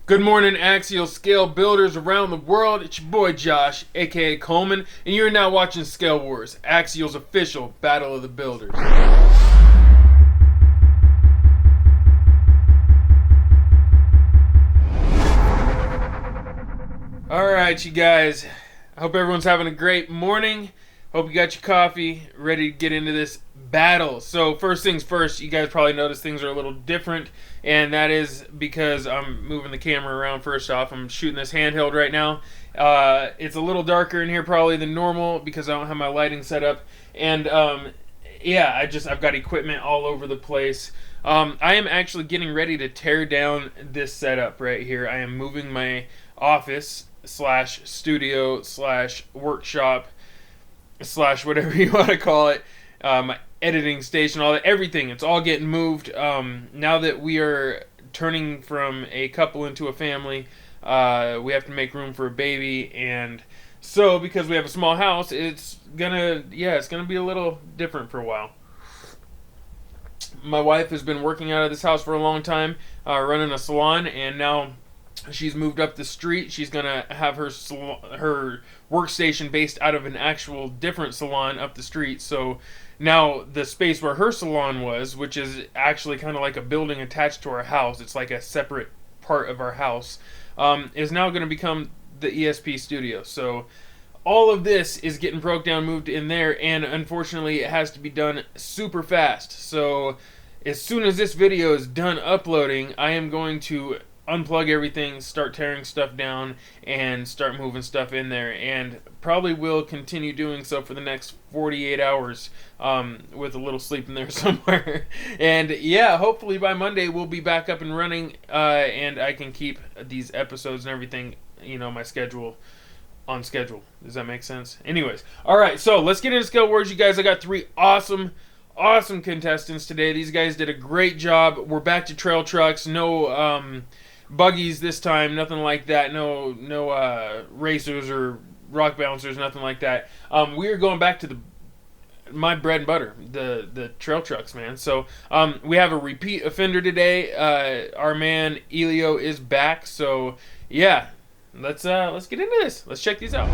Good morning, Axial scale builders around the world. It's your boy Josh, aka Coleman, and you're now watching ScaleWars, Axial's official Battle of the Builders. Alright, you guys. I hope everyone's having a great morning. Hope you got your coffee, ready to get into this battle. So first things first, you guys probably noticed things are a little different, and that is because I'm moving the camera around. First off, I'm shooting this handheld right now. It's a little darker in here probably than normal because I don't have my lighting set up, and yeah, I've got equipment all over the place. I am actually getting ready to tear down this setup right here. I am moving my office slash studio slash workshop slash whatever you want to call it, my editing station, all that, everything. It's all getting moved. Now that we are turning from a couple into a family, we have to make room for a baby, and so because we have a small house, it's gonna be a little different for a while. My wife has been working out of this house for a long time, running a salon, and now she's moved up the street. She's gonna have her workstation based out of an actual different salon up the street. So now the space where her salon was, which is actually kind of like a building attached to our house, it's like a separate part of our house, is now going to become the ESP studio. So all of this is getting broke down, moved in there, and unfortunately it has to be done super fast. So as soon as this video is done uploading, I am going to unplug everything, start tearing stuff down, and start moving stuff in there, and probably will continue doing so for the next 48 hours, with a little sleep in there somewhere. And yeah, hopefully by Monday we'll be back up and running, and I can keep these episodes and everything, my schedule on schedule. Does that make sense? Anyways, alright, so let's get into ScaleWars, you guys. I got three awesome contestants today. These guys did a great job. We're back to trail trucks. No buggies this time, nothing like that. No racers or rock bouncers, nothing like that. We are going back to my bread and butter, the trail trucks, man. So we have a repeat offender today. Our man Elio is back. So yeah, let's get into this. Let's check these out.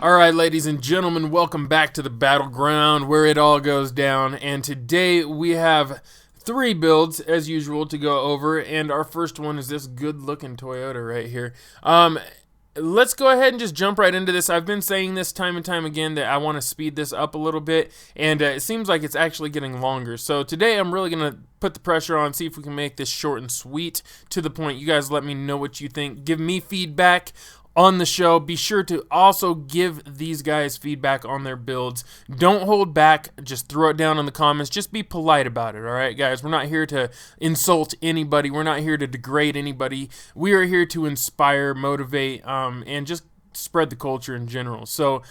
Alright, ladies and gentlemen, welcome back to the battleground where it all goes down. And today we have three builds, as usual, to go over, and our first one is this good-looking Toyota right here. Let's go ahead and just jump right into this. I've been saying this time and time again that I want to speed this up a little bit, and it seems like it's actually getting longer. So today I'm really going to put the pressure on, see if we can make this short and sweet, to the point. You guys let me know what you think. Give me feedback on the show. Be sure to also give these guys feedback on their builds. Don't hold back. Just throw it down in the comments. Just be polite about it, alright, guys? We're not here to insult anybody. We're not here to degrade anybody. We are here to inspire, motivate, and just spread the culture in general. So,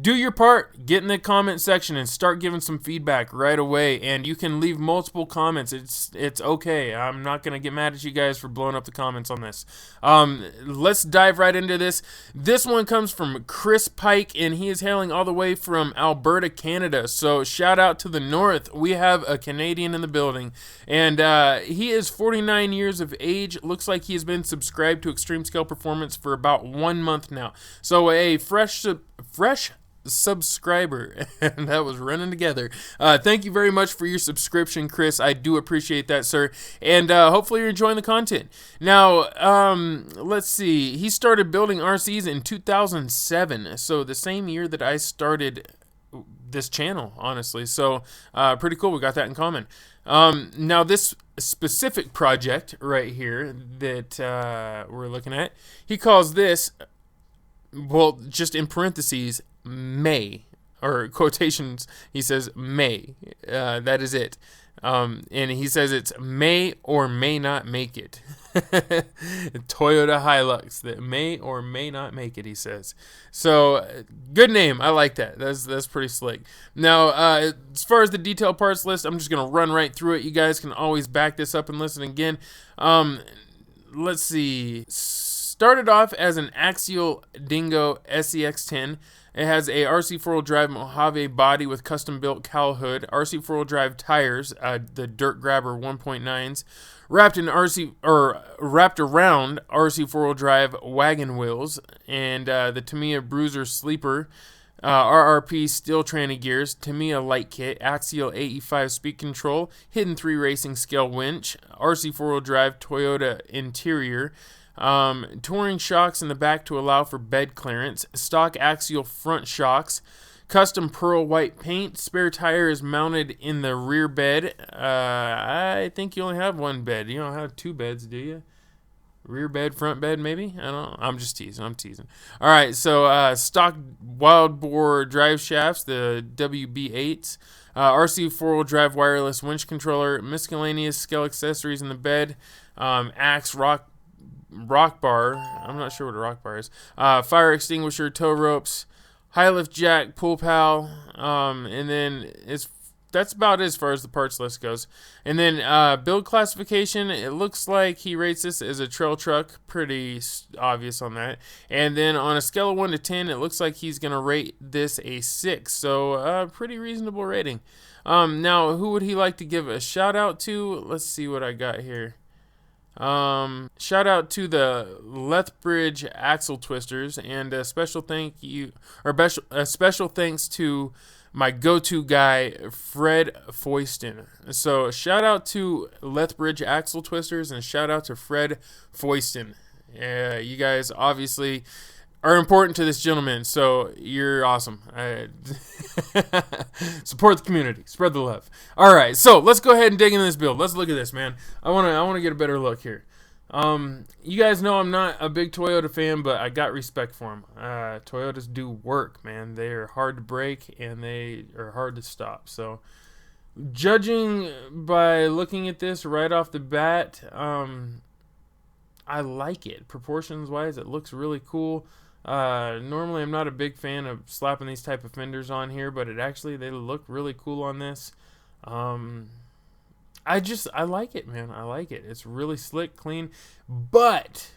do your part, get in the comment section and start giving some feedback right away, and you can leave multiple comments. It's okay. I'm not going to get mad at you guys for blowing up the comments on this. Let's dive right into this. This one comes from Chris Pike, and he is hailing all the way from Alberta, Canada. So shout out to the north. We have a Canadian in the building, and he is 49 years of age. Looks like he has been subscribed to Extreme Scale Performance for about 1 month now. So a fresh subscriber, and that was running together. Thank you very much for your subscription, Chris. I do appreciate that, sir, and hopefully you're enjoying the content. Now, let's see. He started building RCs in 2007, so the same year that I started this channel, honestly. So pretty cool. We got that in common. Now this specific project right here that we're looking at, he calls this, well, just in parentheses, May, or quotations, he says May. That is it. And he says it's may or may not make it. Toyota Hilux, that may or may not make it, he says. So, good name. I like that. That's pretty slick. Now, as far as the detailed parts list, I'm just going to run right through it. You guys can always back this up and listen again. Let's see. Started off as an Axial Dingo SEX10. It has a RC four-wheel drive Mojave body with custom-built cowl hood, RC four-wheel drive tires, the Dirt Grabber 1.9s, wrapped around RC four-wheel drive wagon wheels, and the Tamiya Bruiser Sleeper, RRP steel tranny gears, Tamiya light kit, Axial AE5 speed control, Hidden 3 racing scale winch, RC four-wheel drive Toyota interior, touring shocks in the back to allow for bed clearance, stock axial front shocks, custom pearl white paint, spare tire is mounted in the rear bed. I think you only have one bed. You don't have two beds, do you? Rear bed, front bed, maybe? I don't know. I'm just teasing. All right, so stock wild bore drive shafts, the WB8s, RC four-wheel drive wireless winch controller, miscellaneous scale accessories in the bed, axe rock bar. I'm not sure what a rock bar is. Fire extinguisher, tow ropes, high lift jack, pull pal, and then that's about it as far as the parts list goes. And then build classification, it looks like he rates this as a trail truck. Pretty obvious on that. And then on a scale of 1 to 10, it looks like he's going to rate this a 6. So pretty reasonable rating. Now, who would he like to give a shout out to? Let's see what I got here. Shout out to the Lethbridge axle twisters, and a special thanks to my go-to guy, Fred Foyston. So shout out to Lethbridge axle twisters, and shout out to Fred Foyston. You guys obviously are important to this gentleman, so you're awesome. Support the community, spread the love. All right, so let's go ahead and dig into this build. Let's look at this, man. I want to get a better look here. You guys know I'm not a big Toyota fan, but I got respect for them. Toyotas do work, man. They are hard to break, and they are hard to stop. So, judging by looking at this right off the bat, I like it. Proportions-wise, it looks really cool. Normally, I'm not a big fan of slapping these type of fenders on here, but they look really cool on this. I like it, man. I like it. It's really slick, clean. But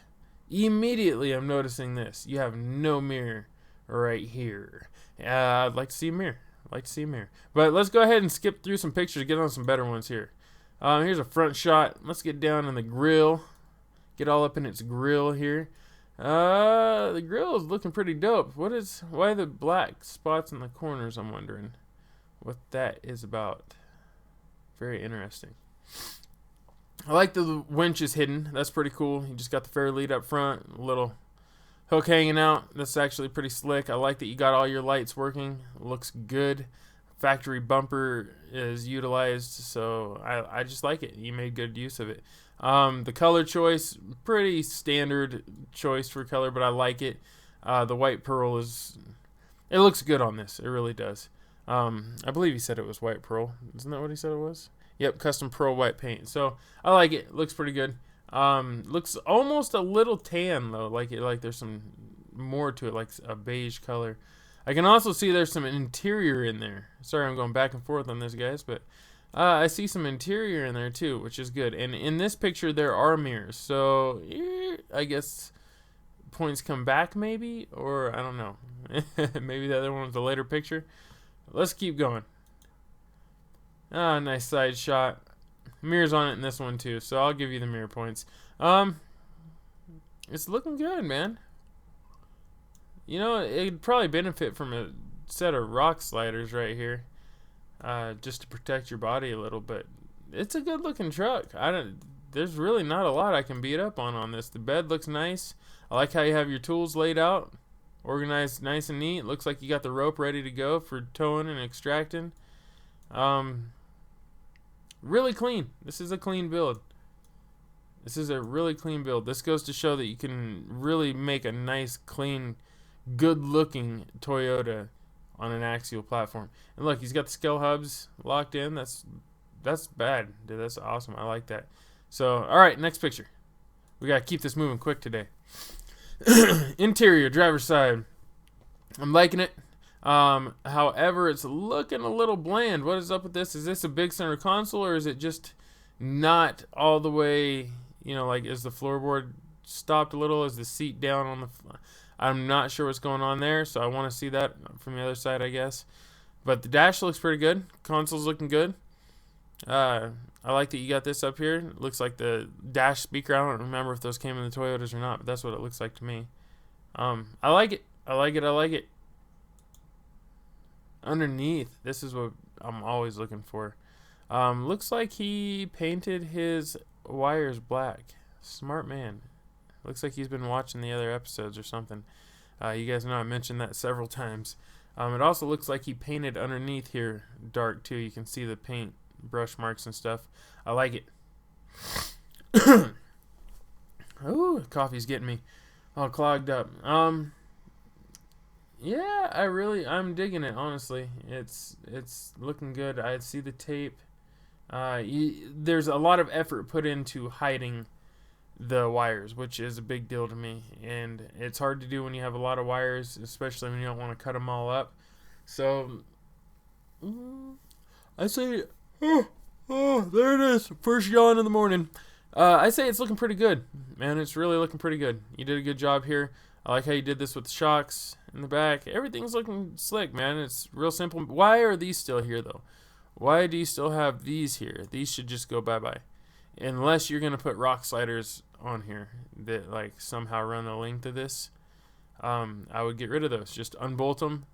immediately I'm noticing this. You have no mirror right here. I'd like to see a mirror. But let's go ahead and skip through some pictures, get on some better ones here. Here's a front shot. Let's get down in the grill. Get all up in its grill here. The grill is looking pretty dope. Why the black spots in the corners? I'm wondering what that is about. Very interesting. I like the winch is hidden. That's pretty cool. You just got the fair lead up front, a little hook hanging out. That's actually pretty slick. I like that you got all your lights working. Looks good. Factory bumper is utilized, so I just like it. You made good use of it. The color choice, pretty standard choice for color, but I like it. The white pearl it looks good on this. It really does. I believe he said it was white pearl. Isn't that what he said it was? Yep, custom pearl white paint. So I like it. Looks pretty good. Looks almost a little tan though. Like there's some more to it, like a beige color. I can also see there's some interior in there. Sorry, I'm going back and forth on this, guys, but I see some interior in there too, which is good. And in this picture, there are mirrors. So I guess points come back maybe, or I don't know. Maybe the other one was a later picture. Let's keep going. Nice side shot. Mirrors on it in this one too, so I'll give you the mirror points. It's looking good, man. You know, it'd probably benefit from a set of rock sliders right here, just to protect your body a little. But it's a good looking truck. There's really not a lot I can beat up on this. The bed looks nice. I like how you have your tools laid out, organized nice and neat. Looks like you got the rope ready to go for towing and extracting. Really clean. This is a clean build. This is a really clean build. This goes to show that you can really make a nice, clean, good-looking Toyota on an Axial platform. And look, he's got the scale hubs locked in. That's bad, dude. That's awesome. I like that. So, all right, next picture. We gotta keep this moving quick today. Interior, driver's side. I'm liking it. However, it's looking a little bland. What is up with this? Is this a big center console, or is it just not all the way, like, is the floorboard stopped a little? Is the seat down on the I'm not sure what's going on there, so I want to see that from the other side, I guess. But the dash looks pretty good. Console's looking good. I like that you got this up here. It looks like the dash speaker. I don't remember if those came in the Toyotas or not, but that's what it looks like to me. I like it. I like it. I like it. Underneath, this is what I'm always looking for. Looks like he painted his wires black. Smart man. Looks like he's been watching the other episodes or something. You guys know I mentioned that several times. It also looks like he painted underneath here dark too. You can see the paint brush marks and stuff. I like it. Ooh, coffee's getting me all clogged up. Yeah, I'm digging it, honestly. It's looking good. I see the tape. There's a lot of effort put into hiding the wires, which is a big deal to me, and it's hard to do when you have a lot of wires, especially when you don't want to cut them all up. So I say, there it is, first yawn in the morning. I say it's looking pretty good, man. It's really looking pretty good. You did a good job here. I like how you did this with the shocks in the back. Everything's looking slick, man. It's real simple. Why are these still here, though? Why do you still have these here? These should just go bye-bye. Unless you're going to put rock sliders on here that, like, somehow run the length of this. I would get rid of those. Just unbolt them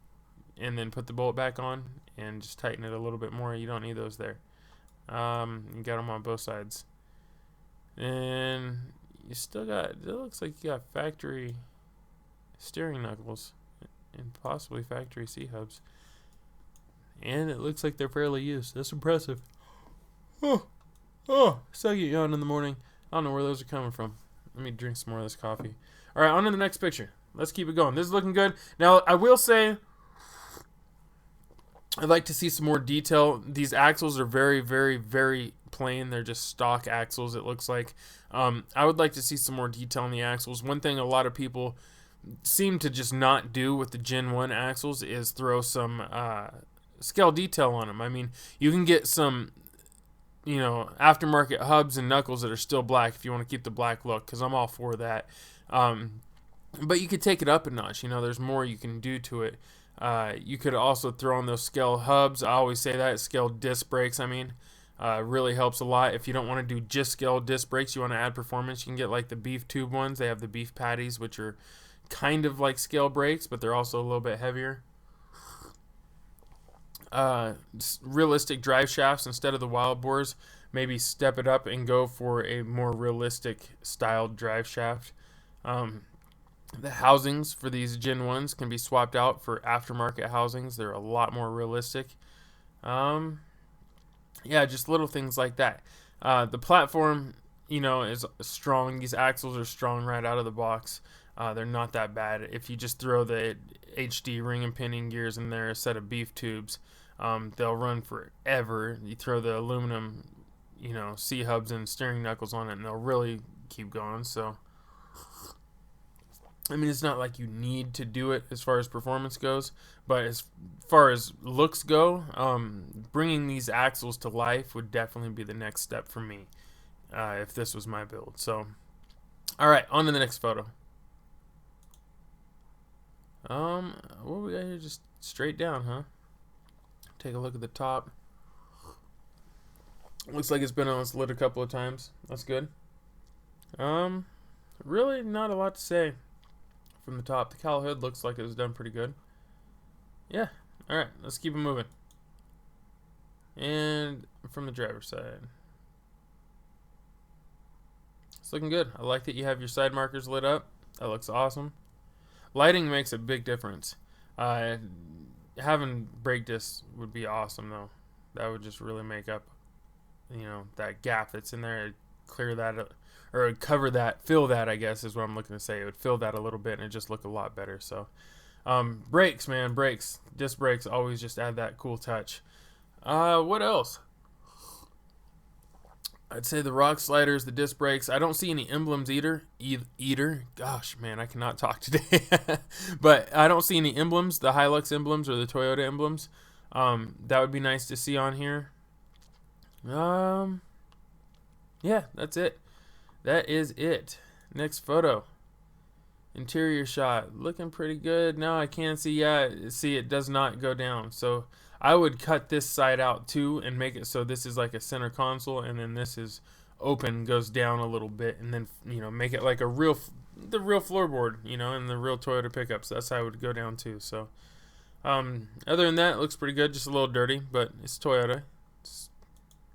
and then put the bolt back on and just tighten it a little bit more. You don't need those there. You got them on both sides. And you still got, it looks like you got factory steering knuckles and possibly factory C-hubs. And it looks like they're fairly used. That's impressive. Second yawn in the morning. I don't know where those are coming from. Let me drink some more of this coffee. All right, on to the next picture. Let's keep it going. This is looking good. Now, I will say, I'd like to see some more detail. These axles are very, very, very plain. They're just stock axles, it looks like. I would like to see some more detail on the axles. One thing a lot of people seem to just not do with the Gen 1 axles is throw some scale detail on them. I mean, you can get some, you know, aftermarket hubs and knuckles that are still black if you want to keep the black look, because I'm all for that. But you could take it up a notch. You know, there's more you can do to it. You could also throw on those scale hubs. I always say that. Scale disc brakes, I mean. Really helps a lot. If you don't want to do just scale disc brakes, you want to add performance, you can get like the beef tube ones. They have the beef patties, which are kind of like scale brakes, but they're also a little bit heavier. Realistic drive shafts instead of the wild bores. Maybe step it up and go for a more realistic styled drive shaft. The housings for these Gen 1s can be swapped out for aftermarket housings. They're a lot more realistic. Yeah, just little things like that. The platform, you know, is strong. These axles are strong right out of the box. They're not that bad. If you just throw the HD ring and pinion gears in there, a set of beef tubes, they'll run forever. You throw the aluminum, you know, C-hubs and steering knuckles on it, and they'll really keep going. So, I mean, it's not like you need to do it as far as performance goes, but as far as looks go, bringing these axles to life would definitely be the next step for me if this was my build. So, all right, on to the next photo. What we got here? Just straight down, huh? Take a look at the top. Looks like it's been on its lid a couple of times. That's good. Really not a lot to say from the top. The cowl hood looks like it was done pretty good. Yeah. All right, let's keep it moving. And from the driver's side, it's looking good. I like that you have your side markers lit up. That looks awesome. Lighting makes a big difference. Having brake discs would be awesome, though. That would just really make up, you know, that gap that's in there. Clear that, or cover that, fill that, I guess is what I'm looking to say. It would fill that a little bit and it just look a lot better. So, brakes, man, brakes. Disc brakes always just add that cool touch. What else? I'd say the rock sliders, the disc brakes. I don't see any emblems either. Gosh, man, I cannot talk today. But I don't see any emblems, the Hilux emblems or the Toyota emblems. That would be nice to see on here. Yeah, that's it. That is it. Next photo. Interior shot looking pretty good. Now I can see, yeah, see it does not go down. So I would cut this side out too and make it so this is like a center console, and then this is open, goes down a little bit, and then, you know, make it like a real, the real floorboard, you know, and the real Toyota pickups. That's how I would go down too. So other than that, it looks pretty good. Just a little dirty, but it's Toyota. It's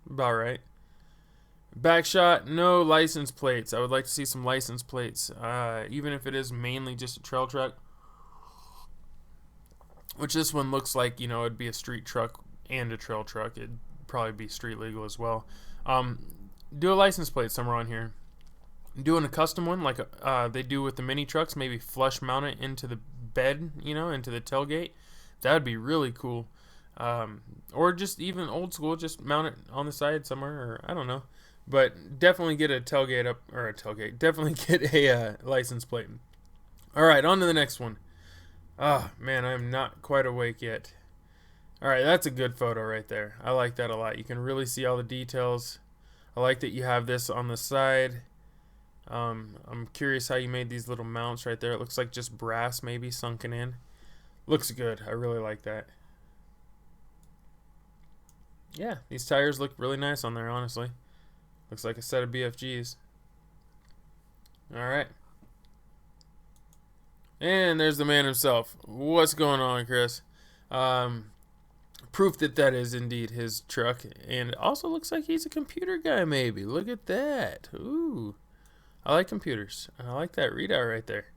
about right. Back shot, no license plates. I would like to see some license plates, even if it is mainly just a trail truck. Which this one looks like, you know, it'd be a street truck and a trail truck. It'd probably be street legal as well. Do a license plate somewhere on here. Doing a custom one like they do with the mini trucks, maybe flush mount it into the bed, you know, into the tailgate. That would be really cool. Or just even old school, just mount it on the side somewhere, or I don't know. But definitely get a tailgate up, or a tailgate. Definitely get a license plate. All right, on to the next one. Oh, man, I'm not quite awake yet. All right, that's a good photo right there. I like that a lot. You can really see all the details. I like that you have this on the side. I'm curious how you made these little mounts right there. It looks like just brass maybe sunken in. Looks good. I really like that. Yeah, these tires look really nice on there, honestly. Looks like a set of BFGs. Alright. And there's the man himself. What's going on, Chris? Proof that that is indeed his truck. And it also looks like he's a computer guy, maybe. Look at that. Ooh. I like computers. I like that readout right there.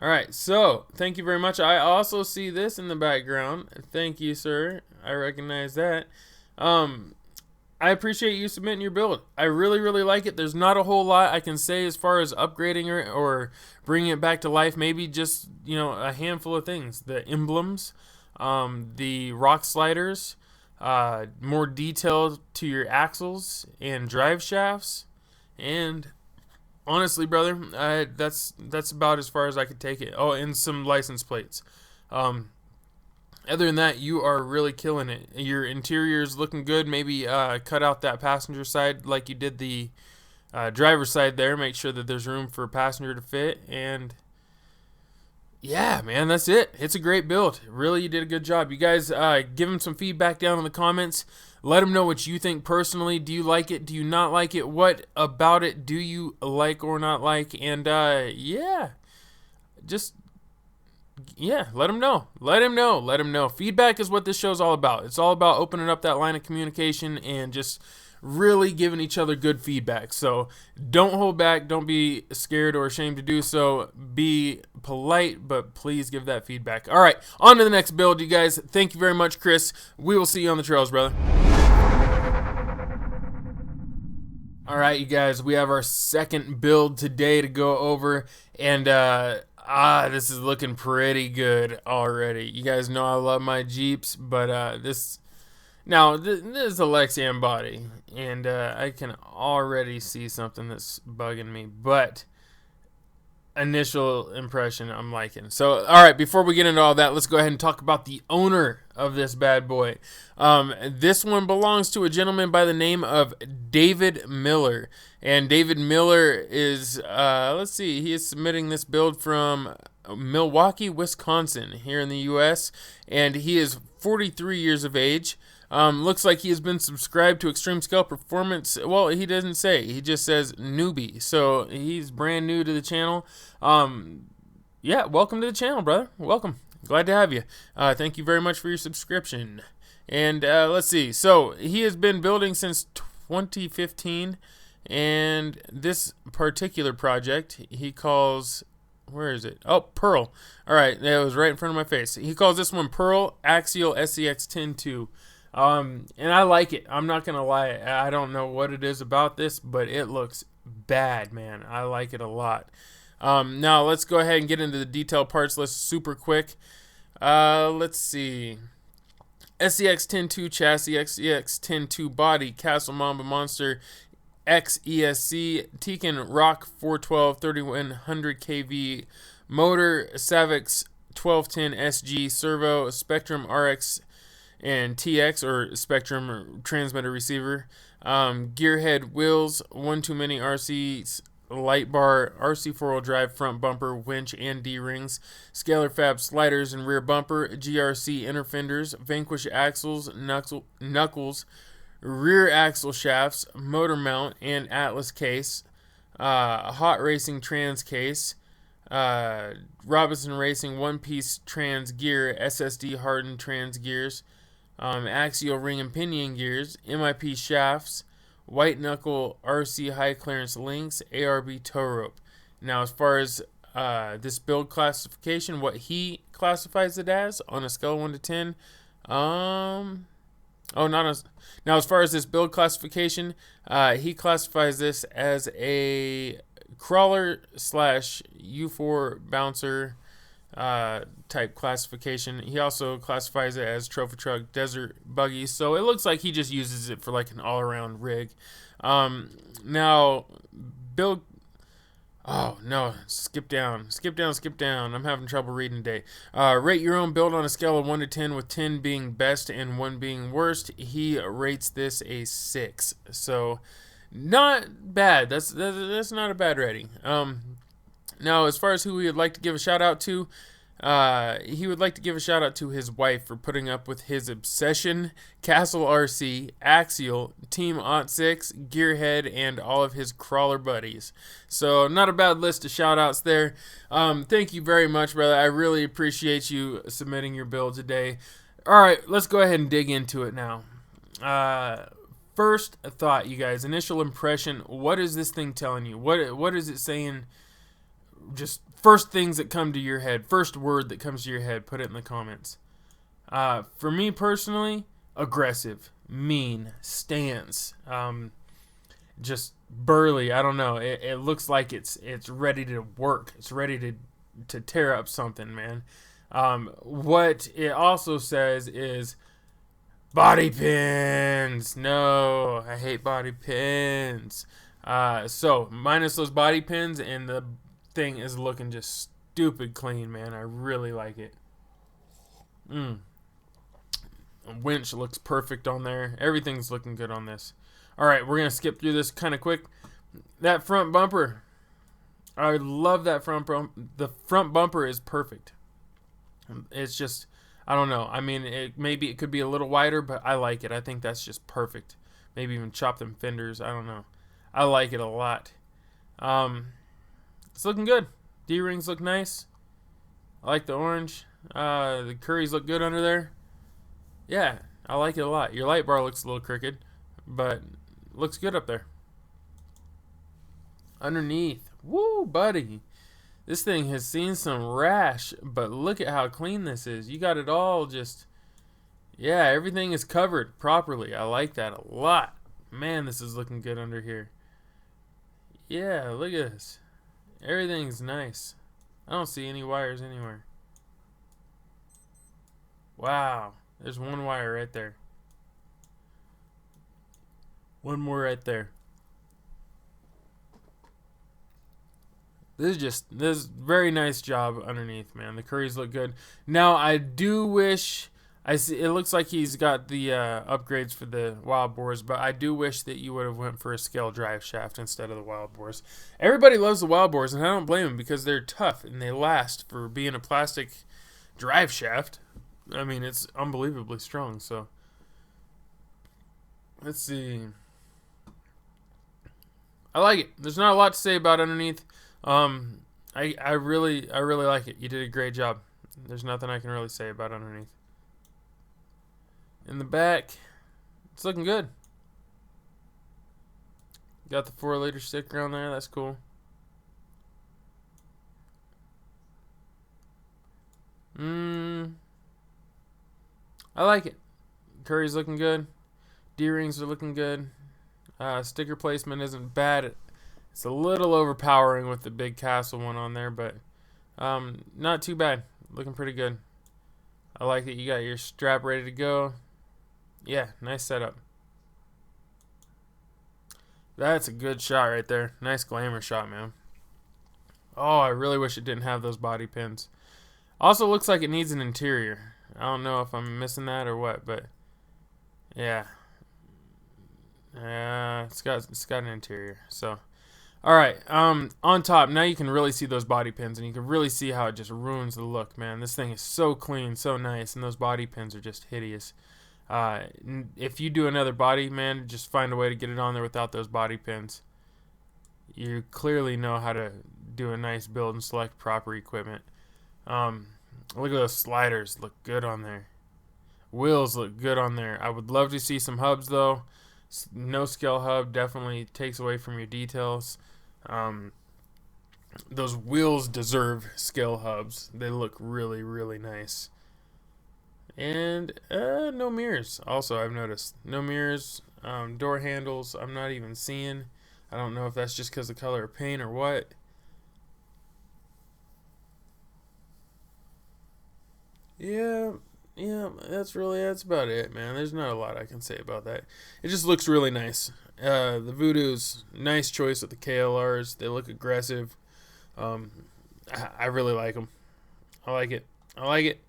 Alright, so thank you very much. I also see this in the background. Thank you, sir. I recognize that. I appreciate you submitting your build. I really, really like it. There's not a whole lot I can say as far as upgrading or bringing it back to life. Maybe just, you know, a handful of things. The emblems, the rock sliders, more detail to your axles and drive shafts, and honestly, brother, that's about as far as I could take it. Oh, and some license plates. Other than that, you are really killing it. Your interior is looking good. Maybe cut out that passenger side like you did the driver's side there. Make sure that there's room for a passenger to fit. And yeah, man, that's it. It's a great build. Really, you did a good job. You guys give him some feedback down in the comments. Let him know what you think personally. Do you like it? Do you not like it? What about it do you like or not like? And yeah, just... yeah, let him know. Let him know. Let him know. Feedback is what this show's all about. It's all about opening up that line of communication and just really giving each other good feedback. So don't hold back. Don't be scared or ashamed to do so. Be polite, but please give that feedback. All right, on to the next build, you guys. Thank you very much, Chris. We will see you on the trails, brother. All right, you guys, we have our second build today to go over, and this is looking pretty good already. You guys know I love my Jeeps, but this is a Lexian body, and I can already see something that's bugging me, but initial impression I'm liking. So, all right, before we get into all that, let's go ahead and talk about the owner of this bad boy. This one belongs to a gentleman by the name of David Miller. And David Miller is, let's see, he is submitting this build from Milwaukee, Wisconsin, here in the U.S. And he is 43 years of age. Looks like he has been subscribed to Extreme Scale Performance. Well, he doesn't say. He just says newbie. So he's brand new to the channel. Yeah, welcome to the channel, brother. Welcome. Glad to have you. Thank you very much for your subscription. And let's see. So he has been building since 2015. And this particular project he calls... where is it? Oh, Pearl. All right, that was right in front of my face. He calls this one Pearl Axial SCX 10.2. And I like it. I'm not going to lie. I don't know what it is about this, but it looks bad, man. I like it a lot. Now, let's go ahead and get into the detailed parts list super quick. Let's see. SCX 10.2 chassis, SCX 10.2 body, Castle Mamba Monster, X ESC, Tekin Rock 412 3100 kV motor, Savix 1210 SG servo, Spectrum RX and TX or Spectrum transmitter receiver, gearhead wheels, 1 too many RCs, light bar, RC four-wheel drive front bumper, winch, and D-rings, Scalar Fab sliders and rear bumper, GRC inner fenders, Vanquish axles, knuckles, rear axle shafts, motor mount, and Atlas case, Hot Racing trans case, Robinson Racing one-piece trans gear, SSD hardened trans gears, Axial ring and pinion gears, MIP shafts, white knuckle RC high clearance links, ARB tow rope. Now, as far as this build classification, what he classifies it as on a scale of 1 to 10, now, as far as this build classification, he classifies this as a crawler slash U4 bouncer type classification. He also classifies it as trophy truck, desert buggy. So it looks like he just uses it for like an all-around rig. Now, build. Oh no! Skip down. I'm having trouble reading today. Rate your own build on a scale of 1 to 10, with 10 being best and 1 being worst. He rates this a 6. So, not bad. That's not a bad rating. Now, as far as who we would like to give a shout out to, he would like to give a shout out to his wife for putting up with his obsession, Castle RC, Axial, Team Ot6, Gearhead, and all of his crawler buddies. So, not a bad list of shout outs there. Thank you very much, brother. I really appreciate you submitting your build today. Alright, let's go ahead and dig into it now. First thought, you guys, initial impression, what is this thing telling you? What is it saying? Just first things that come to your head, first word that comes to your head, put it in the comments. For me personally, aggressive, mean, stance, just burly. I don't know. It looks like it's ready to work. It's ready to tear up something, man. What it also says is body pins. No, I hate body pins. So minus those body pins, and the thing is looking just stupid clean, man. I really like it. Winch looks perfect on there. Everything's looking good on this. Alright, we're going to skip through this kind of quick. That front bumper. I love that front bumper. The front bumper is perfect. It's just, I don't know. I mean, maybe it could be a little wider, but I like it. I think that's just perfect. Maybe even chop them fenders. I don't know. I like it a lot. It's looking good. D-rings look nice. I like the orange. The curries look good under there. Yeah, I like it a lot. Your light bar looks a little crooked, but looks good up there. Underneath. Woo, buddy. This thing has seen some rash, but look at how clean this is. You got it all just... Yeah, everything is covered properly. I like that a lot. Man, this is looking good under here. Yeah, look at this. Everything's nice. I don't see any wires anywhere. Wow. There's one wire right there. One more right there. This is very nice job underneath, man. The curries look good. Now, I do wish... I see. It looks like he's got the upgrades for the wild boars, but I do wish that you would have went for a scale drive shaft instead of the wild boars. Everybody loves the wild boars, and I don't blame them because they're tough and they last for being a plastic drive shaft. I mean, it's unbelievably strong. So let's see. I like it. There's not a lot to say about underneath. I really like it. You did a great job. There's nothing I can really say about underneath. In the back, it's looking good. Got the 4-liter sticker on there. That's cool. I like it. Curry's looking good. D-rings are looking good. Sticker placement isn't bad. It's a little overpowering with the big castle one on there, but not too bad. Looking pretty good. I like that you got your strap ready to go. Yeah, nice setup. That's a good shot right there. Nice glamour shot, man. Oh, I really wish it didn't have those body pins. Also looks like it needs an interior. I don't know if I'm missing that or what, but yeah. It's got an interior. So, All right, on top, now you can really see those body pins, and you can really see how it just ruins the look, man. This thing is so clean, so nice, and those body pins are just hideous. If you do another body, man, just find a way to get it on there without those body pins. You clearly know how to do a nice build and select proper equipment. Look at those sliders, look good on there. Wheels look good on there. I would love to see some hubs, though. No scale hub definitely takes away from your details. Those wheels deserve scale hubs. They look really, really nice. And no mirrors. Also, I've noticed no mirrors. Door handles, I'm not even seeing. I don't know if that's just because of the color of paint or what. Yeah, that's about it, man. There's not a lot I can say about that. It just looks really nice. The Voodoo's nice choice with the KLRs. They look aggressive. I really like them. I like it. I like it.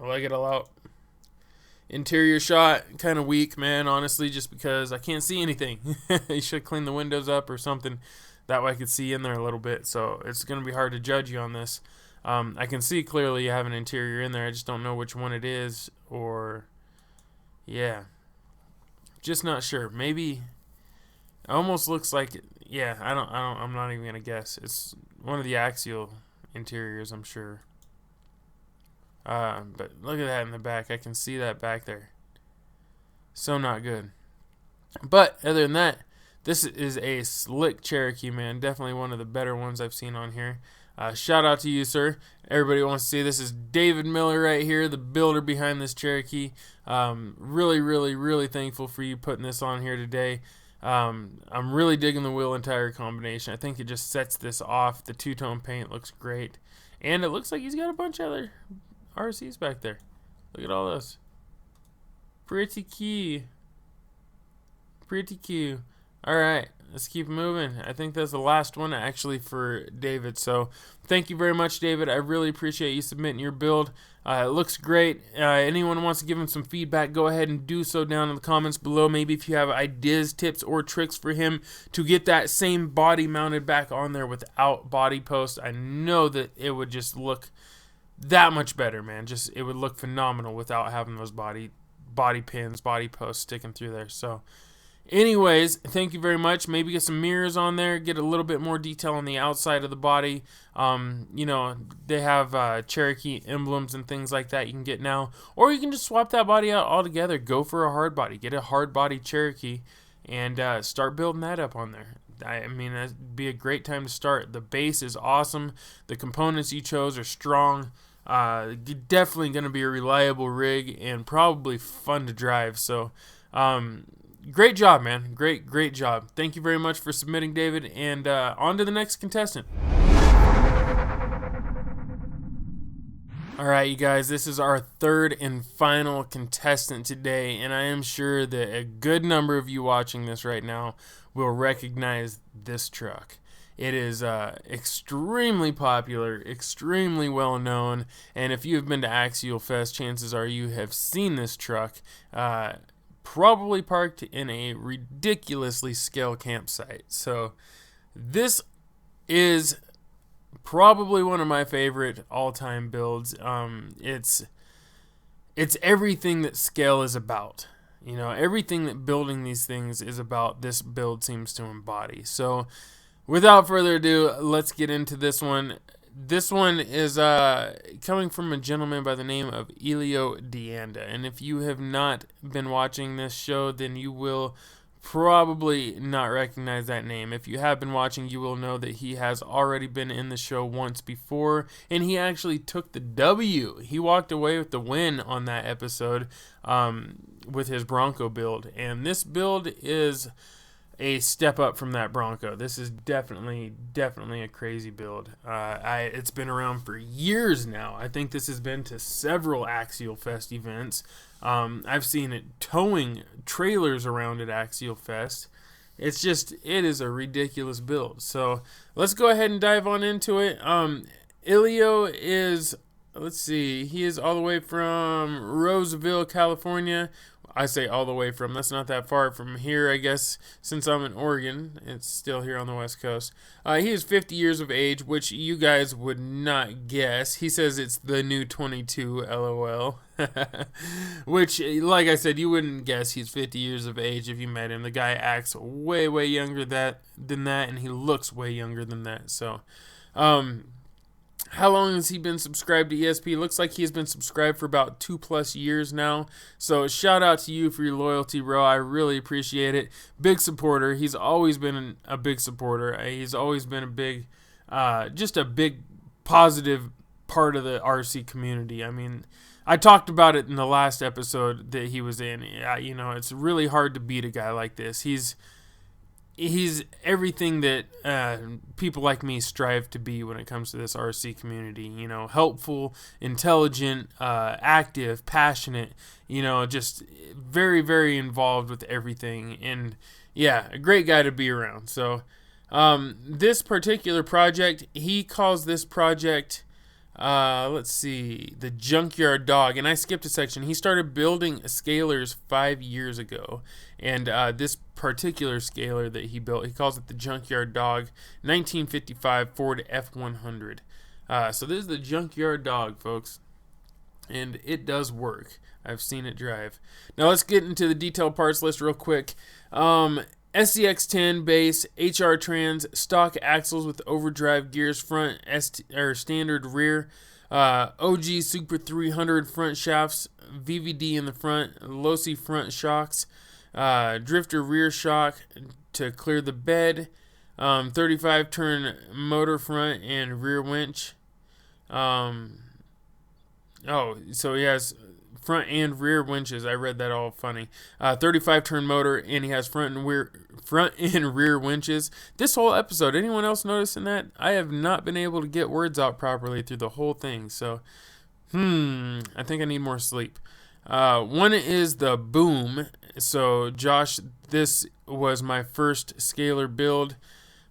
I like it a lot. Interior shot, kind of weak, man, honestly, just because I can't see anything. You should clean the windows up or something. That way I could see in there a little bit. So it's going to be hard to judge you on this. I can see clearly you have an interior in there. I just don't know which one it is, or yeah, just not sure. Maybe it almost looks like it. Yeah, I'm not even gonna guess. It's one of the Axial interiors, I'm sure. But look at that in the back. I can see that back there. So not good. But other than that, this is a slick Cherokee, man. Definitely one of the better ones I've seen on here. Shout out to you, sir. Everybody wants to see this is David Miller right here, the builder behind this Cherokee. Really, really, really thankful for you putting this on here today. I'm really digging the wheel and tire combination. I think it just sets this off. The two-tone paint looks great. And it looks like he's got a bunch of other RCs back there. Look at all those. Pretty cute. Pretty cute. Alright, let's keep moving. I think that's the last one actually for David. So thank you very much, David. I really appreciate you submitting your build. It looks great. Anyone wants to give him some feedback, go ahead and do so down in the comments below. Maybe if you have ideas, tips, or tricks for him to get that same body mounted back on there without body post. I know that it would just look that much better, man. Just it would look phenomenal without having those body pins, body posts sticking through there. So anyways, thank you very much. Maybe get some mirrors on there, get a little bit more detail on the outside of the body. You know, they have Cherokee emblems and things like that you can get now. Or you can just swap that body out altogether. Go for a hard body. Get a hard body Cherokee and start building that up on there. I mean, that'd be a great time to start. The base is awesome. The components you chose are strong. Definitely going to be a reliable rig and probably fun to drive. So, great job, man. Great job. Thank you very much for submitting, David. And on to the next contestant. All right, you guys, this is our third and final contestant today, and I am sure that a good number of you watching this right now will recognize this truck. It is extremely popular, extremely well known, and if you have been to Axial Fest, chances are you have seen this truck. Probably parked in a ridiculously scale campsite. So this is probably one of my favorite all-time builds. It's everything that scale is about. You know, everything that building these things is about, this build seems to embody. So without further ado, let's get into this one. This one is coming from a gentleman by the name of Elio DIANDA. And if you have not been watching this show, then you will probably not recognize that name. If you have been watching, you will know that he has already been in the show once before, and he actually took the W. He walked away with the win on that episode with his Bronco build. And this build is a step up from that Bronco. This is definitely a crazy build. It's been around for years now. I think this has been to several Axial Fest events. I've seen it towing trailers around at Axial Fest. It is a ridiculous build. So let's go ahead and dive on into it. Elio is, let's see, he is all the way from Roseville, California. I say all the way from. That's not that far from here, I guess, since I'm in Oregon. It's still here on the West Coast. He is 50 years of age, which you guys would not guess. He says it's the new 22, LOL. Which, like I said, you wouldn't guess he's 50 years of age if you met him. The guy acts way, way younger than that, and he looks way younger than that. So, how long has he been subscribed to ESP? Looks like he's been subscribed for about 2+ years now. So shout out to you for your loyalty, bro. I really appreciate it. Big supporter. He's always been a big supporter. He's always been a big, just a big positive part of the RC community. I mean, I talked about it in the last episode that he was in. You know, it's really hard to beat a guy like this. He's everything that people like me strive to be when it comes to this RC community. You know, helpful, intelligent, active, passionate, you know, just very, very involved with everything. And yeah, a great guy to be around. So this particular project, he calls this project, let's see, the Junkyard Dog. And I skipped a section. He started building scalers 5 years ago. And this particular scaler that he built, he calls it the Junkyard Dog, 1955 Ford F100. So this is the Junkyard Dog, folks. And it does work. I've seen it drive. Now let's get into the detailed parts list real quick. SCX10 base, HR trans, stock axles with overdrive gears, front standard rear, OG Super 300 front shafts, VVD in the front, Losi front shocks, drifter rear shock to clear the bed, 35 turn motor front and rear winch. So he has front and rear winches. I read that all funny. 35 turn motor, and he has front and rear winches. This whole episode, anyone else noticing that? I have not been able to get words out properly through the whole thing. So, I think I need more sleep. One is the boom. So, Josh, this was my first scaler build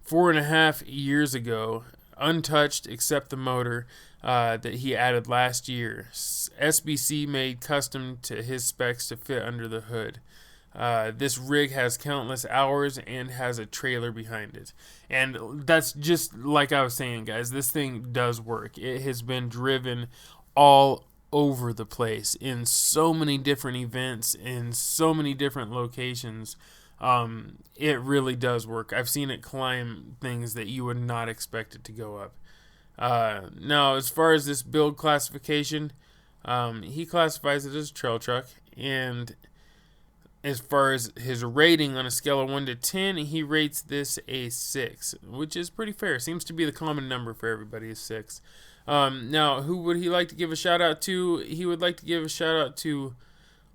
4.5 years ago, untouched except the motor that he added last year. SBC made custom to his specs to fit under the hood. This rig has countless hours and has a trailer behind it. And that's just like I was saying, guys. This thing does work. It has been driven all over the place in so many different events, in so many different locations. It really does work. I've seen it climb things that you would not expect it to go up. Now, as far as this build classification, he classifies it as a trail truck, and as far as his rating on a scale of 1 to 10, he rates this a 6, which is pretty fair. Seems to be the common number for everybody is 6. Now, who would he like to give a shout out to? He would like to give a shout out to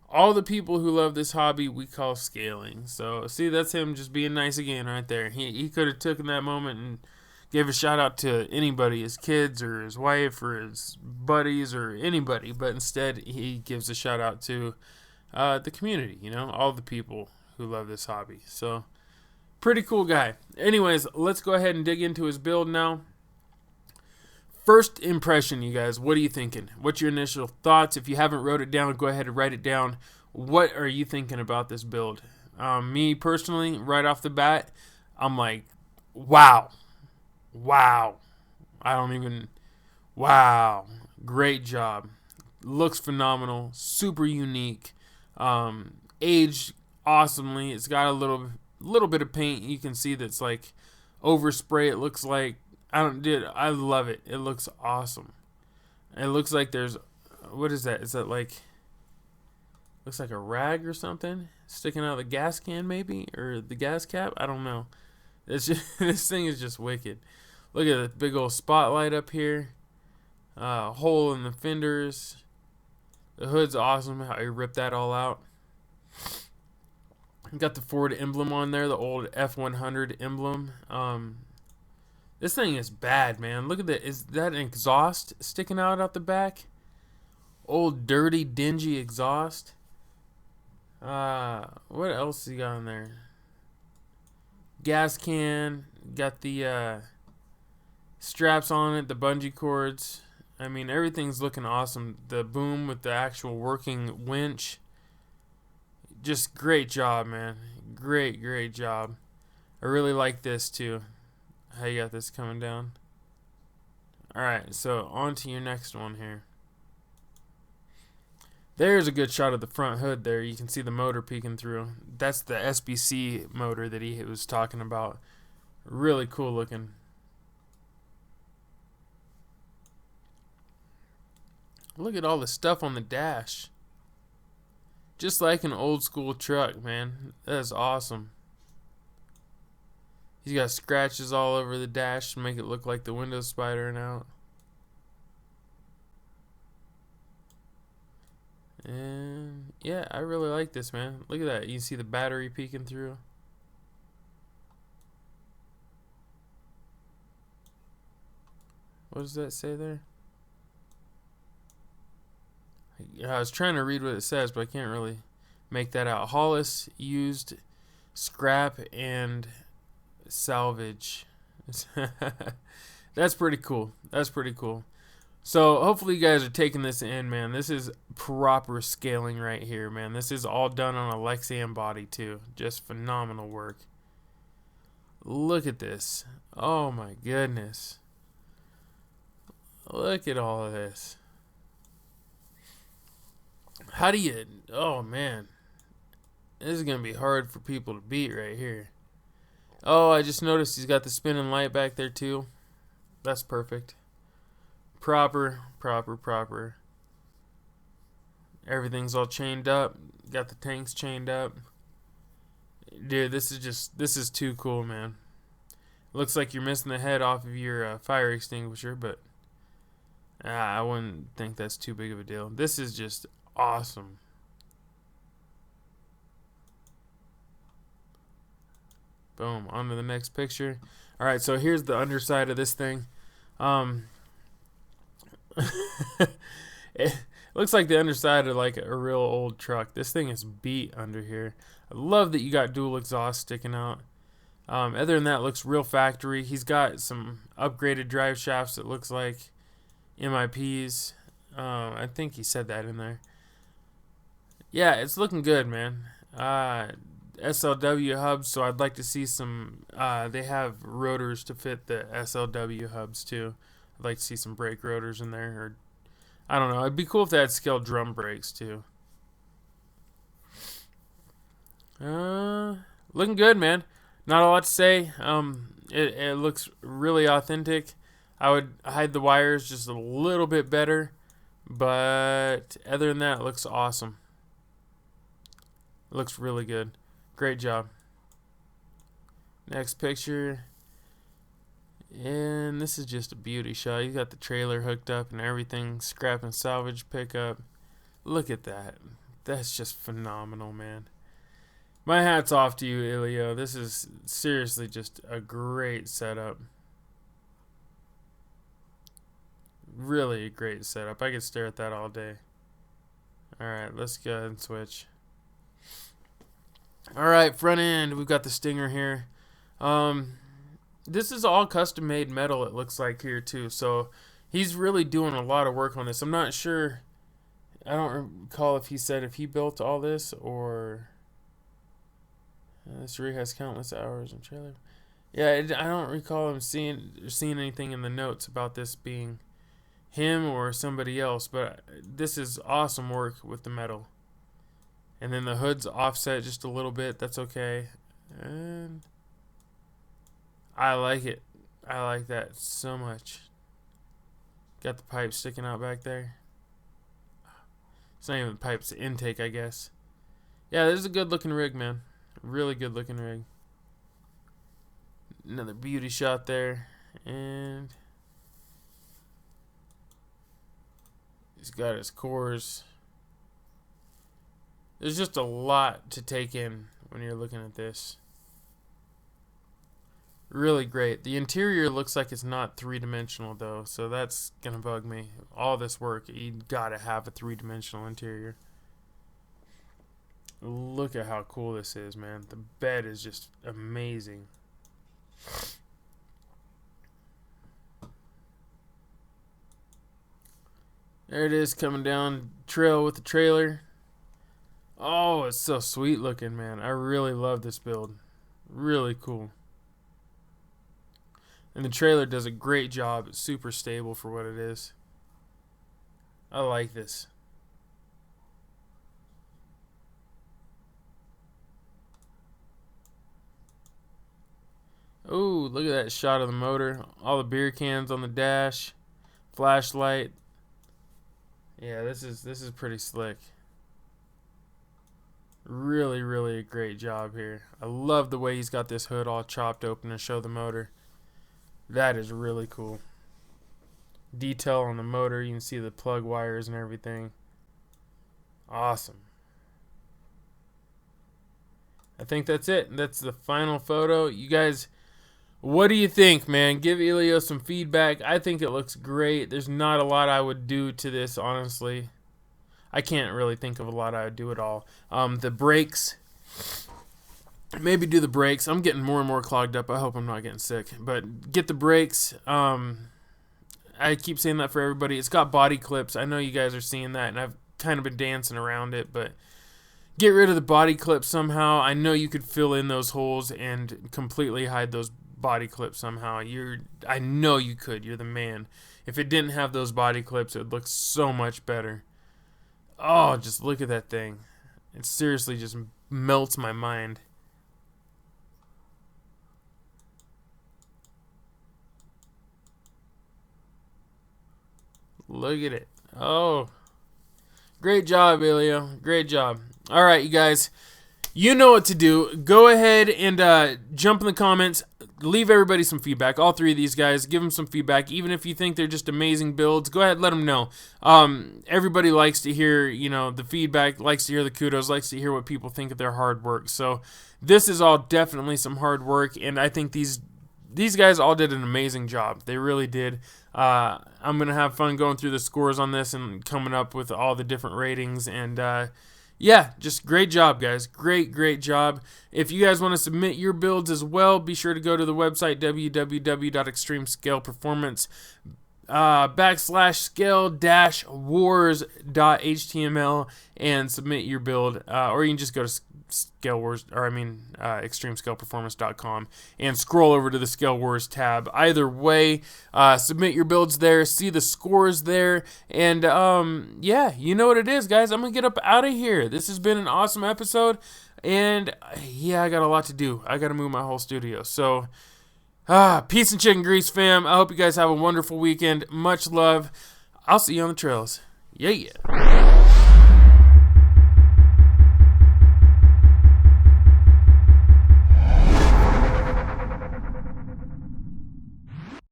all the people who love this hobby we call scaling. So, see, that's him just being nice again right there. He could have taken that moment and gave a shout out to anybody, his kids or his wife or his buddies or anybody, but instead he gives a shout out to the community, you know, all the people who love this hobby. So, pretty cool guy. Anyways, let's go ahead and dig into his build now. First impression, you guys, what are you thinking? What's your initial thoughts? If you haven't wrote it down, go ahead and write it down. What are you thinking about this build? Me personally, right off the bat, I'm like, wow. Wow. Wow. Great job. Looks phenomenal. Super unique. Aged awesomely. It's got a little bit of paint. You can see that's like overspray. It looks like, I love it. It looks awesome. It looks like there's, what is that? Is that like, looks like a rag or something sticking out of the gas can maybe, or the gas cap? I don't know. It's just, this thing is just wicked. Look at the big old spotlight up here. Hole in the fenders. The hood's awesome. How you rip that all out. Got the Ford emblem on there, the old F100 emblem. This thing is bad, man. Look at that. Is that an exhaust sticking out the back? Old dirty, dingy exhaust. What else you got on there? Gas can. Got the straps on it, the bungee cords. I mean, everything's looking awesome. The boom with the actual working winch. just great job, man. Great job. I really like this too. How you got this coming down. Alright, so on to your next one here. There's a good shot of the front hood there. You can see the motor peeking through. That's the SBC motor that he was talking about. Really cool looking. Look at all the stuff on the dash. Just like an old school truck, man. That is awesome. He's got scratches all over the dash to make it look like the window's spidering out. And yeah, I really like this, man. Look at that. You can see the battery peeking through. What does that say there? I was trying to read what it says, but I can't really make that out. Hollis used scrap and salvage. That's pretty cool. That's pretty cool. So hopefully you guys are taking this in, man. This is proper scaling right here, man. This is all done on a Lexan body too. Just phenomenal work. Look at this. Oh my goodness. Look at all of this. How do you... Oh man. This is going to be hard for people to beat right here. Oh, I just noticed he's got the spinning light back there too. That's perfect. Proper. Everything's all chained up. Got the tanks chained up. Dude, this is too cool, man. Looks like you're missing the head off of your fire extinguisher, but I wouldn't think that's too big of a deal. This is just awesome. Boom, on to the next picture. Alright, so here's the underside of this thing. It looks like the underside of like a real old truck. This thing is beat under here. I love that you got dual exhaust sticking out. Other than that, it looks real factory. He's got some upgraded drive shafts. It looks like MIPs. I think he said that in there. Yeah, it's looking good, man. SLW hubs, so I'd like to see some. They have rotors to fit the SLW hubs too. I'd like to see some brake rotors in there, or I don't know. It'd be cool if they had scale drum brakes too. Looking good, man. Not a lot to say. It looks really authentic. I would hide the wires just a little bit better, but other than that, it looks awesome. It looks really good. Great job. Next picture. And this is just a beauty shot. You got the trailer hooked up and everything. Scrap and salvage pickup. Look at that. That's just phenomenal, man. My hat's off to you, Elio. This is seriously just a great setup. Really a great setup. I could stare at that all day. Alright, let's go ahead and switch. Alright, front end. We've got the Stinger here. This is all custom made metal, it looks like here too. So he's really doing a lot of work on this. I'm not sure. I don't recall if he said if he built all this or this rig has countless hours and trailer. Yeah, I don't recall him seeing anything in the notes about this being him or somebody else. But this is awesome work with the metal. And then the hood's offset just a little bit. That's okay. And I like it. I like that so much. Got the pipe sticking out back there. It's not even the pipe, it's the intake, I guess. Yeah, this is a good looking rig, man. Really good looking rig. Another beauty shot there. And he's got his cores. There's just a lot to take in when you're looking at this. Really great. The interior looks like it's not three-dimensional though, so that's gonna bug me. All this work, you gotta have a three-dimensional interior. Look at how cool this is, man. The bed is just amazing. There it is, coming down trail with the trailer. Oh, it's so sweet looking, man. I really love this build. Really cool. And the trailer does a great job. It's super stable for what it is. I like this. Oh, look at that shot of the motor. All the beer cans on the dash. Flashlight. Yeah, this is pretty slick. Really, really a great job here. I love the way he's got this hood all chopped open to show the motor. That is really cool. Detail on the motor. You can see the plug wires and everything. Awesome. I think that's it. That's the final photo. You guys, what do you think, man? Give Elio some feedback. I think it looks great. There's not a lot I would do to this, honestly. I can't really think of a lot I would do at all. The brakes. Maybe do the brakes. I'm getting more and more clogged up. I hope I'm not getting sick. But get the brakes. I keep saying that for everybody. It's got body clips. I know you guys are seeing that, and I've kind of been dancing around it, but get rid of the body clips somehow. I know you could fill in those holes and completely hide those body clips somehow. I know you could. You're the man. If it didn't have those body clips, it would look so much better. Oh, just look at that thing. It seriously just melts my mind. Look at it. Oh, great job, Elio. Great job. All right, you guys. You know what to do. Go ahead and jump in the comments. Leave everybody some feedback. All three of these guys, give them some feedback. Even if you think they're just amazing builds, go ahead, let them know. Everybody likes to hear, the feedback, likes to hear the kudos, likes to hear what people think of their hard work. So this is all definitely some hard work, and I think these guys all did an amazing job. They really did. I'm going to have fun going through the scores on this and coming up with all the different ratings. And, yeah, just great job, guys. Great job. If you guys want to submit your builds as well, be sure to go to the website, www.extremescaleperformance /scale-wars.html and submit your build. Or you can just go to extremescaleperformance.com and scroll over to the Scale Wars tab. Either way, submit your builds there, see the scores there, and yeah, you know what it is, guys. I'm gonna get up out of here. This has been an awesome episode, and yeah, I got a lot to do. I gotta move my whole studio. So peace and chicken grease, fam. I hope you guys have a wonderful weekend. Much love. I'll see you on the trails. Yeah.